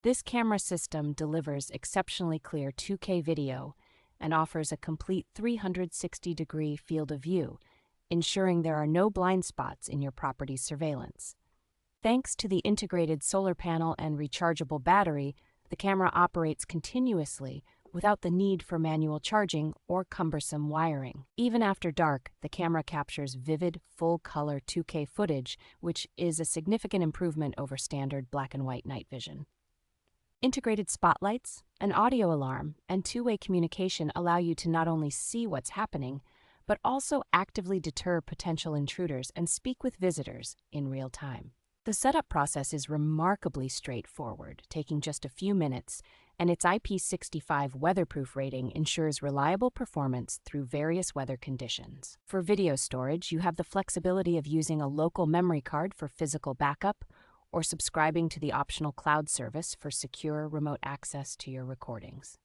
This camera system delivers exceptionally clear 2K video and offers a complete 360-degree field of view, ensuring there are no blind spots in your property's surveillance. Thanks to the integrated solar panel and rechargeable battery, the camera operates continuously without the need for manual charging or cumbersome wiring. Even after dark, the camera captures vivid, full-color 2K footage, which is a significant improvement over standard black and white night vision. Integrated spotlights, an audio alarm, and two-way communication allow you to not only see what's happening, but also actively deter potential intruders and speak with visitors in real time. The setup process is remarkably straightforward, taking just a few minutes, and its IP65 weatherproof rating ensures reliable performance through various weather conditions. For video storage, you have the flexibility of using a local memory card for physical backup or subscribing to the optional cloud service for secure remote access to your recordings.